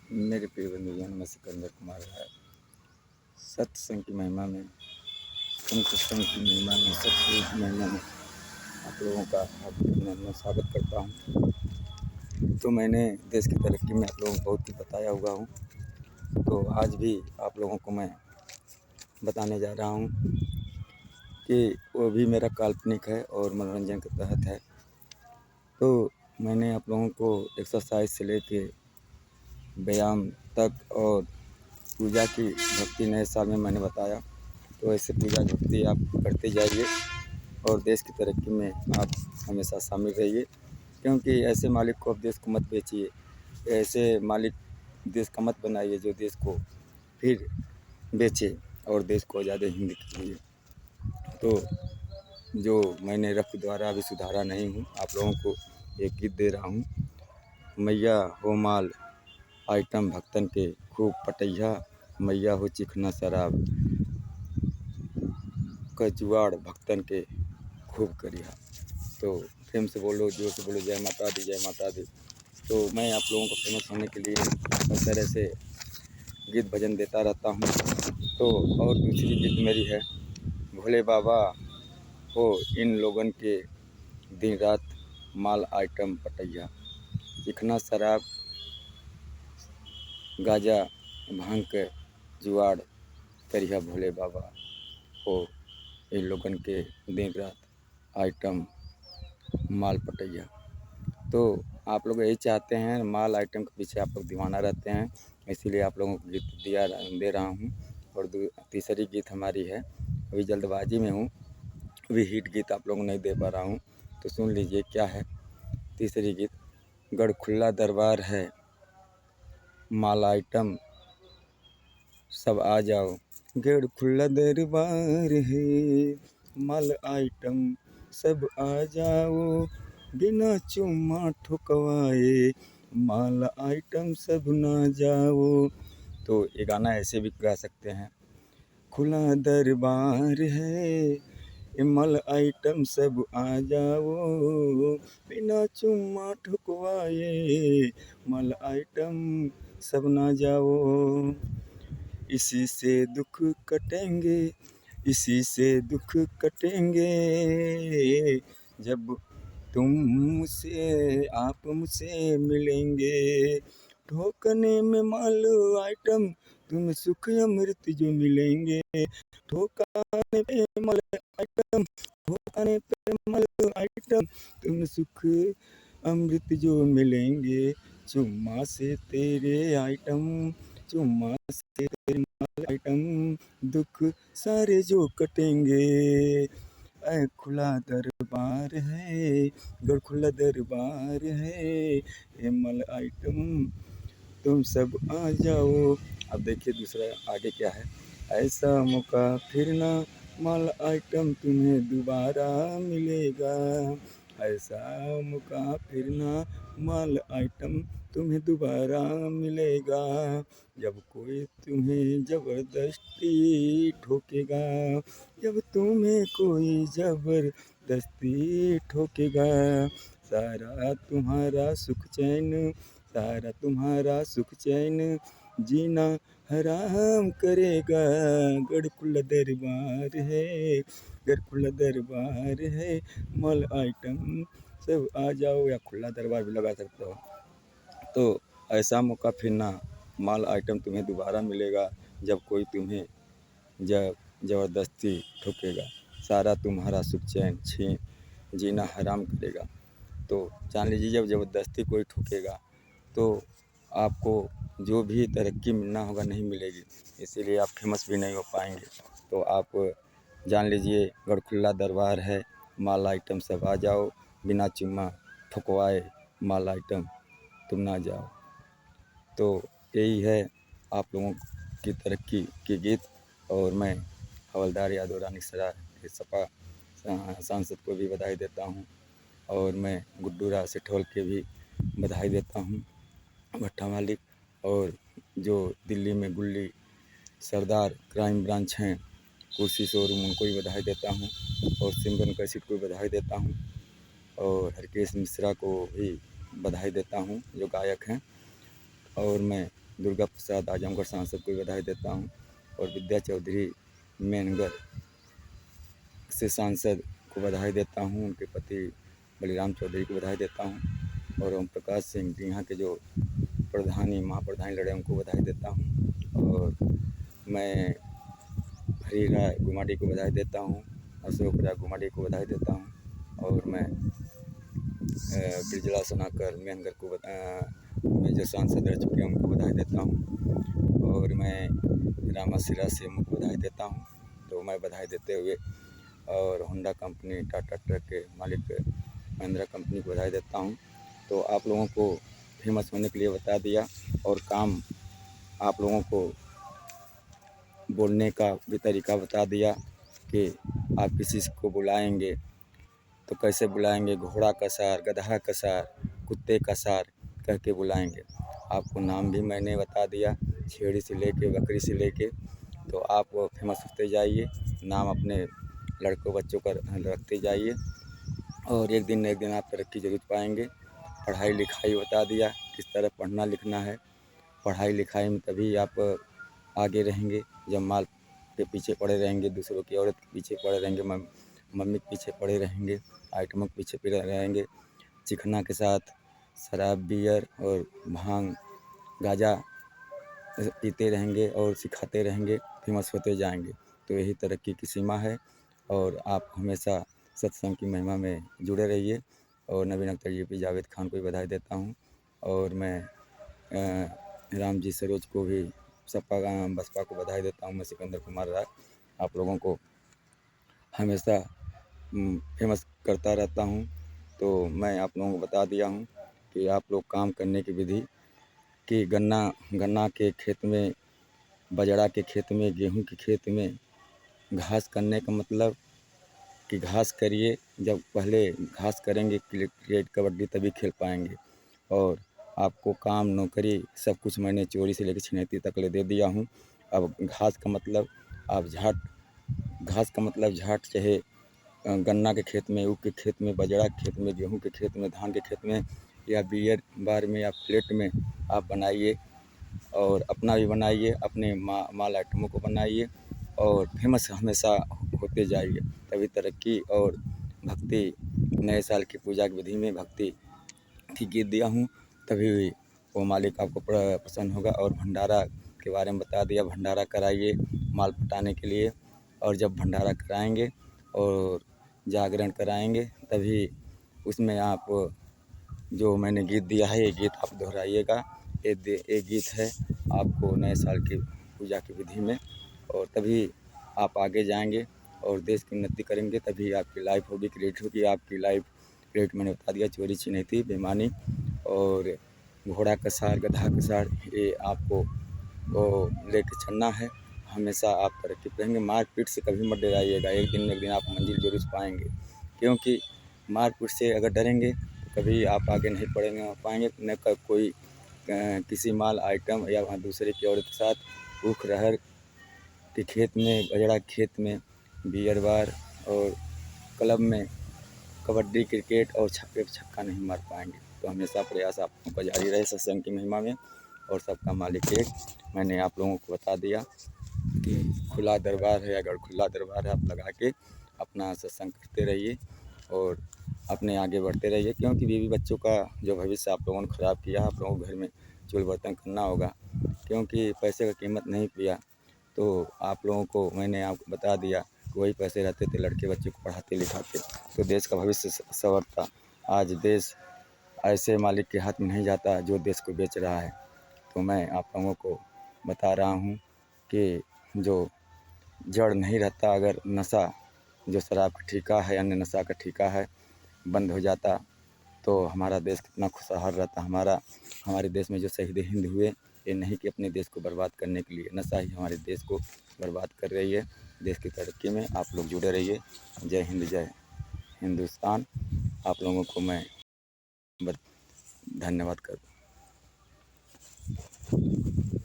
मेरे प्रिय बंधुजन, मैं सिकंदर कुमार है। सत्संग की महिमा में, संत की महिमा में, सत्संग की महिमा में आप लोगों का हार्दिक स्वागत करता हूँ। तो मैंने देश की तरक्की में आप लोगों को बहुत कुछ बताया हुआ हूँ, तो आज भी आप लोगों को मैं बताने जा रहा हूँ कि वो भी मेरा काल्पनिक है और मनोरंजन के तहत है। तो मैंने आप लोगों को एक्सरसाइज से लेके व्यायाम तक और पूजा की भक्ति नए साल में मैंने बताया। तो ऐसे पूजा भक्ति आप करते जाइए और देश की तरक्की में आप हमेशा शामिल रहिए, क्योंकि ऐसे मालिक को अब देश को मत बेचिए, ऐसे मालिक देश का मत बनाइए जो देश को फिर बेचे और देश को ज़्यादा हिंद कीजिए। तो जो मैंने रक्त द्वारा अभी सुधारा नहीं हूँ, आप लोगों को एक गीत दे रहा हूँ। मैया हो माल आइटम भक्तन के खूब पटैया, मैया हो चिकना शराब का जुआड़ भक्तन के खूब करिया। तो प्रेम से बोलो, जोर से बोलो, जय माता दी, जय माता दी। तो मैं आप लोगों को फेमस होने के लिए हर तरह से गीत भजन देता रहता हूँ। तो और दूसरी गीत मेरी है, भोले बाबा हो इन लोगन के दिन रात माल आइटम पटैया, चिकना शराब गाजा भांग के जुआड़ करिया, भोले बाबा हो इन लोगन के दिन रात आइटम माल पटैया। तो आप लोग यही चाहते हैं, माल आइटम के पीछे आप लोग दीवाना रहते हैं, इसीलिए आप लोगों को गीत दे रहा हूँ। और तीसरी गीत हमारी है, अभी जल्दबाजी में हूँ, अभी हिट गीत आप लोगों को नहीं दे पा रहा हूँ, तो सुन लीजिए क्या है। तीसरी गीत, गढ़ खुला दरबार है, माल आइटम सब आ जाओ, गढ़ खुला दरबार है, माल आइटम सब आ जाओ, बिना चुम्मा ठुकवाए माल आइटम सब ना जाओ। तो ये गाना ऐसे भी गा सकते हैं, खुला दरबार है, माल आइटम सब आ जाओ, बिना चुम्मा ठुकवाए माल आइटम सब ना जाओ। इसी से दुख कटेंगे, इसी से दुख कटेंगे, जब तुम मुझसे आप मुझसे मिलेंगे, ठोकने में माल आइटम तुम सुख अमृत जो मिलेंगे, ठोकाने पे माल आइटम, ठोकाने पे माल आइटम तुम सुख अमृत जो मिलेंगे, चुम्मा से तेरे आइटम, चुम्मा से तेरे माल आइटम, दुख सारे जो कटेंगे, ऐ खुला दरबार है, गढ़ खुला दरबार है, ये माल आइटम तुम सब आ जाओ। अब देखिए दूसरा आगे क्या है, ऐसा मौका फिर ना माल आइटम तुम्हें दोबारा मिलेगा, ऐसा मौका फिर ना माल आइटम तुम्हें दोबारा मिलेगा, जब कोई तुम्हें ज़बरदस्ती ठोकेगा, जब तुम्हें कोई ज़बरदस्ती ठोकेगा, सारा तुम्हारा सुख चैन, सारा तुम्हारा सुख चैन जीना हराम करेगा, गढ़ खुला दरबार है, गढ़ खुला दरबार है, माल आइटम सब आ जाओ, या खुला दरबार भी लगा सकते हो। तो ऐसा मौका फिर ना माल आइटम तुम्हें दोबारा मिलेगा, जब कोई तुम्हें जब ज़बरदस्ती ठोकेगा, सारा तुम्हारा सुख चैन छीन जीना हराम करेगा। तो जान लीजिए, जब ज़बरदस्ती कोई ठोकेगा तो आपको जो भी तरक्की मिलना होगा नहीं मिलेगी, इसीलिए आप फेमस भी नहीं हो पाएंगे। तो आप जान लीजिए, गढ़ खुला दरबार है, माल आइटम सब आ जाओ, बिना चुम्मा ठुकवाए माल आइटम तुम ना जाओ। तो यही है आप लोगों की तरक्की की गीत। और मैं हवलदार यादव रानी सरा के सपा सांसद को भी बधाई देता हूँ, और मैं गुड्डू राव सेठौल के भी बधाई देता हूँ, भट्टा मालिक, और जो दिल्ली में गुल्ली सरदार क्राइम ब्रांच हैं, कुर्सी शोरूम, उनको भी बधाई देता हूँ, और सिमरन कैसेट को बधाई देता हूँ, और हरकेश मिश्रा को भी बधाई देता हूँ जो गायक हैं। और मैं दुर्गा प्रसाद आजमगढ़ सांसद को बधाई देता हूँ और विद्या चौधरी मेनगढ़ से सांसद को बधाई देता हूँ, उनके पति बलिराम चौधरी को बधाई देता हूँ और ओम प्रकाश सिंह यहाँ के जो प्रधानी महाप्रधानी लड़े उनको बधाई देता हूँ और मैं हरी राय गुमाडी को बधाई देता हूँ, अशोक राय गुमाडी को बधाई देता हूँ और मैं बिरजला सोनाकर मेहनगर को में जो सांसद रह चुके हैं उनको बधाई देता हूँ और मैं रामा सिरा से को बधाई देता हूँ। तो मैं बधाई देते हुए और होंडा कंपनी टाटा ट्रक के मालिक महिंद्रा कंपनी को बधाई देता हूँ। तो आप लोगों को फेमस होने के लिए बता दिया और काम आप लोगों को बोलने का भी तरीका बता दिया कि आप किसी को बुलाएंगे तो कैसे बुलाएंगे, घोड़ा का सार, गधा का सार, कुत्ते का सार कह के बुलाएंगे। आपको नाम भी मैंने बता दिया, छेड़ी से लेके बकरी से लेके। तो आप फेमस होते जाइए, नाम अपने लड़कों बच्चों का रखते जाइए और एक दिन न एक दिन आप तरक्की जरूर पाएंगे। पढ़ाई लिखाई बता दिया, किस तरह पढ़ना लिखना है। पढ़ाई लिखाई में तभी आप आगे रहेंगे जब माल के पीछे पड़े रहेंगे, दूसरों की औरत के पीछे पड़े रहेंगे, मम्मी के पीछे पड़े रहेंगे, आइटमों के पीछे पड़े रहेंगे, चिकना के साथ शराब बियर और भांग गांजा पीते रहेंगे और सिखाते रहेंगे, फेमस होते जाएंगे। तो यही तरक्की की सीमा है और आप हमेशा सत्संग की महिमा में जुड़े रहिए। और नवीन अख्तर यूपी जावेद खान को भी बधाई देता हूँ और मैं राम जी सरोज को भी सपा बसपा को बधाई देता हूँ। मैं सिकंदर कुमार राय आप लोगों को हमेशा फेमस करता रहता हूँ। तो मैं आप लोगों को बता दिया हूँ कि आप लोग काम करने की विधि कि गन्ना के खेत में, बजड़ा के खेत में, गेहूं के खेत में घास करने का मतलब कि घास करिए। जब पहले घास करेंगे क्रिकेट कबड्डी तभी खेल पाएंगे। और आपको काम नौकरी सब कुछ मैंने चोरी से लेकर छिनैती तक ले दे दिया हूँ। अब घास का मतलब आप घास का मतलब झाट चाहे गन्ना के खेत में, ऊख के खेत में, बजड़ा के खेत में, गेहूं के खेत में, धान के खेत में या बियर बार में या प्लेट में आप बनाइए और अपना भी बनाइए, अपने माल आइटमों को बनाइए और फेमस हमेशा होते जाइए। तभी तरक्की और भक्ति नए साल की पूजा की विधि में भक्ति की गीत दिया हूँ, तभी वो मालिक आपको प्रसन्न होगा। और भंडारा के बारे में बता दिया, भंडारा कराइए माल पटाने के लिए। और जब भंडारा कराएंगे और जागरण कराएंगे तभी उसमें आप जो मैंने गीत दिया है ये गीत आप दोहराइएगा। ये गीत है आपको नए साल की पूजा की विधि में और तभी आप आगे जाएंगे और देश की उन्नति करेंगे। तभी आपकी लाइफ होगी, क्रिएट होगी। आपकी लाइफ क्रिएट मैंने बता दिया, चोरी छिनैती बेईमानी और घोड़ा का सार, गधा का सार, ये आपको वो लेके चलना है। हमेशा आप तरक्की करेंगे। मारपीट से कभी मत डराइएगा, एक दिन न एक दिन आप मंजिल जरूर पाएंगे। क्योंकि मारपीट से अगर डरेंगे तो कभी आप आगे नहीं पाएंगे। न कोई किसी माल आइटम या वहाँ दूसरे की औरत के साथ ऊख रहर के खेत में, बजड़ा खेत में, बियर बार और क्लब में कबड्डी क्रिकेट और छक्के पे छक्का नहीं मार पाएंगे। तो हमेशा प्रयास आप लोगों का जारी रहे सत्संग की महिमा में और सबका मालिक एक। मैंने आप लोगों को बता दिया कि खुला दरबार है, अगर खुला दरबार है आप लगा के अपना सत्संग करते रहिए और अपने आगे बढ़ते रहिए। क्योंकि बीवी बच्चों का जो भविष्य आप लोगों ने ख़राब किया, आप लोगों को घर में चूल बर्तन करना होगा। क्योंकि पैसे का कीमत नहीं किया तो आप लोगों को मैंने आपको बता दिया कि वही पैसे रहते थे लड़के बच्चे को पढ़ाते लिखाते तो देश का भविष्य संवरता। आज देश ऐसे मालिक के हाथ में नहीं जाता जो देश को बेच रहा है। तो मैं आप लोगों को बता रहा हूँ कि जो जड़ नहीं रहता, अगर नशा जो शराब का ठेका है, अन्य नशा का ठेका है, बंद हो जाता तो हमारा देश कितना खुशहाल रहता। हमारे देश में जो शहीद हिंद हुए ये नहीं कि अपने देश को बर्बाद करने के लिए, नशा ही हमारे देश को बर्बाद कर रही है। देश की तरक्की में आप लोग जुड़े रहिए। जय हिंद, जय हिंदुस्तान। आप लोगों को मैं धन्यवाद करता हूँ।